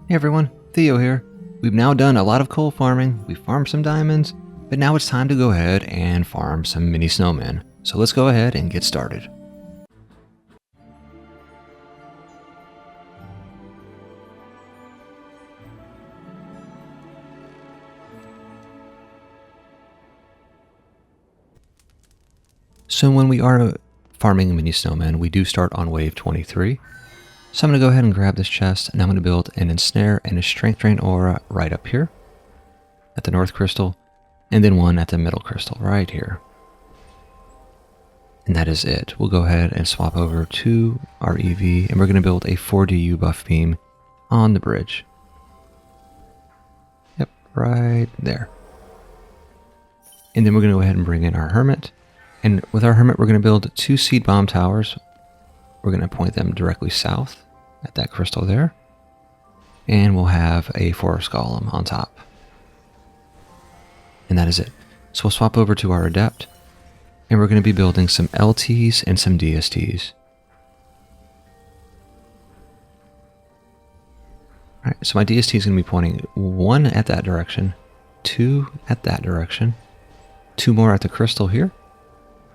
Hey everyone, Theo here. We've now done a lot of coal farming, we farmed some diamonds, but now it's time to go ahead and farm some mini snowmen. So let's go ahead and get started. So when we are farming mini snowmen, we do start on wave 23. So I'm going to go ahead and grab this chest, and I'm going to build an ensnare and a strength drain aura right up here at the north crystal, and then one at the middle crystal right here. And that is it. We'll go ahead and swap over to our EV, and we're going to build a 4DU buff beam on the bridge. Yep, right there. And then we're going to go ahead and bring in our Hermit. And with our Hermit, we're going to build 2 seed bomb towers. We're going to point them directly south at that crystal there. And we'll have a forest golem on top. And that is it. So we'll swap over to our Adept. And we're going to be building some LTs and some DSTs. Alright, so my DST is going to be pointing 1 at that direction, 2 at that direction, 2 more at the crystal here,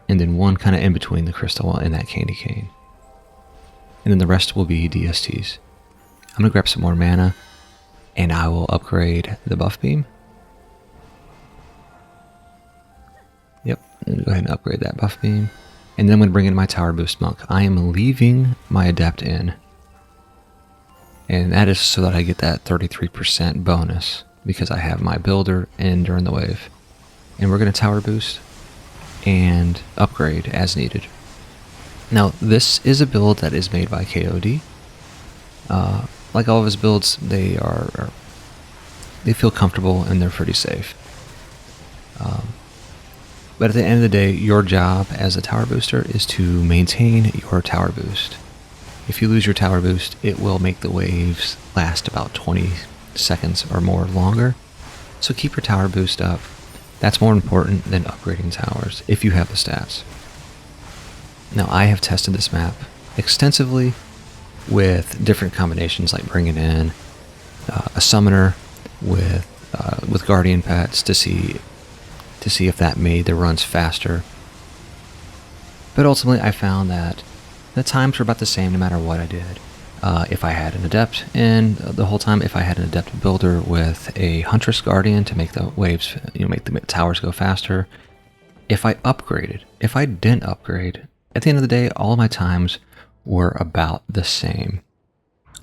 and then 1 kind of in between the crystal and that candy cane. And then the rest will be DSTs. I'm going to grab some more mana, and I will upgrade the buff beam. Yep, I'm going to go ahead and upgrade that buff beam. And then I'm going to bring in my Tower Boost Monk. I am leaving my Adept in. And that is so that I get that 33% bonus, because I have my Builder in during the wave. And we're going to Tower Boost and upgrade as needed. Now, this is a build that is made by KOD. Like all of his builds, they feel comfortable and they're pretty safe. But at the end of the day, your job as a tower booster is to maintain your tower boost. If you lose your tower boost, it will make the waves last about 20 seconds or more longer. So keep your tower boost up. That's more important than upgrading towers, if you have the stats. Now, I have tested this map extensively with different combinations, like bringing in a summoner with guardian pets to see if that made the runs faster. But ultimately, I found that the times were about the same no matter what I did. If I had an Adept in the whole time, if I had an Adept Builder with a Huntress Guardian to make the waves, make the towers go faster. If I upgraded, if I didn't upgrade, at the end of the day, all of my times were about the same.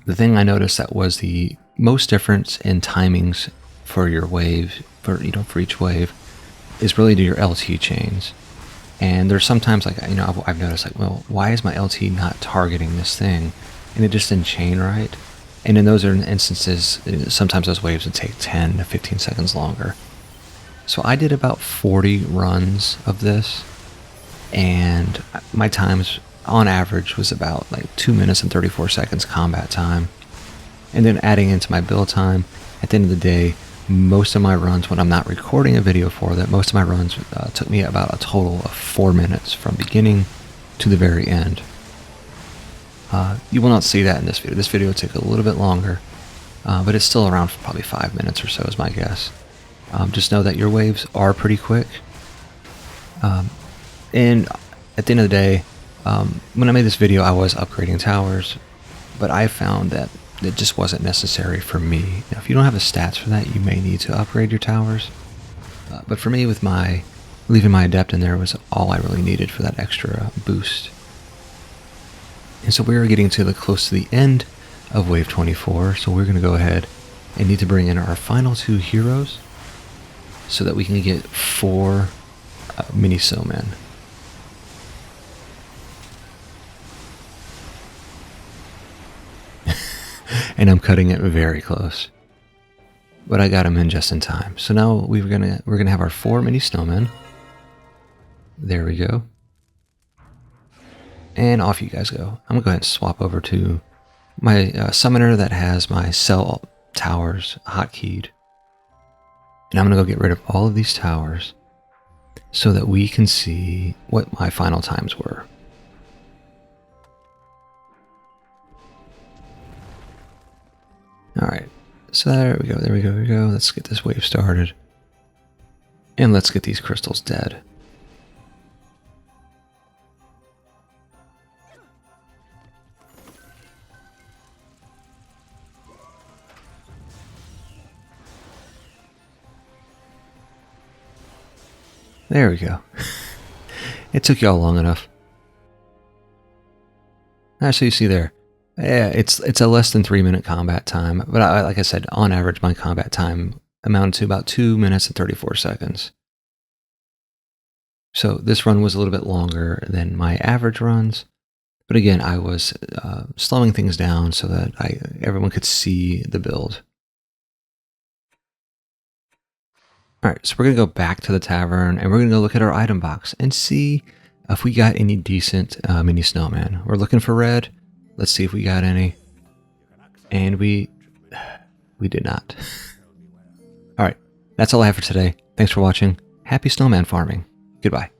The thing I noticed that was the most difference in timings for your wave, for each wave, is really to your LT chains. And there's sometimes I've noticed well, why is my LT not targeting this thing? And it just didn't chain right. And in those instances, sometimes those waves would take 10 to 15 seconds longer. So I did about 40 runs of this, and my times on average was about 2 minutes and 34 seconds combat time. And then adding into my build time, at the end of the day, most of my runs, when I'm not recording a video for that, most of my runs took me about a total of 4 minutes from beginning to the very end. You will not see that in this video. This video took a little bit longer, but it's still around probably 5 minutes or so is my guess. Just know that your waves are pretty quick. And at the end of the day, when I made this video, I was upgrading towers, but I found that it just wasn't necessary for me. Now, if you don't have the stats for that, you may need to upgrade your towers. But for me, with leaving my Adept in there was all I really needed for that extra boost. And so we're getting close to the end of wave 24, so we're going to go ahead and need to bring in our final 2 heroes so that we can get 4 mini snowmen. And I'm cutting it very close, but I got them in just in time. So now we're gonna have our 4 mini snowmen. There we go, and off you guys go. I'm gonna go ahead and swap over to my summoner that has my cell towers hotkeyed, and I'm gonna go get rid of all of these towers so that we can see what my final times were. Alright, So there we go, there we go, there we go. Let's get this wave started. And let's get these crystals dead. There we go. It took y'all long enough. So you see there, yeah, it's a less than 3-minute combat time, but like I said, on average, my combat time amounted to about 2 minutes and 34 seconds. So this run was a little bit longer than my average runs, but again, I was slowing things down so that everyone could see the build. All right, so we're going to go back to the tavern, and we're going to go look at our item box and see if we got any decent mini snowman. We're looking for red. Let's see if we got any. And we did not. All right, that's all I have for today. Thanks for watching. Happy snowman farming. Goodbye.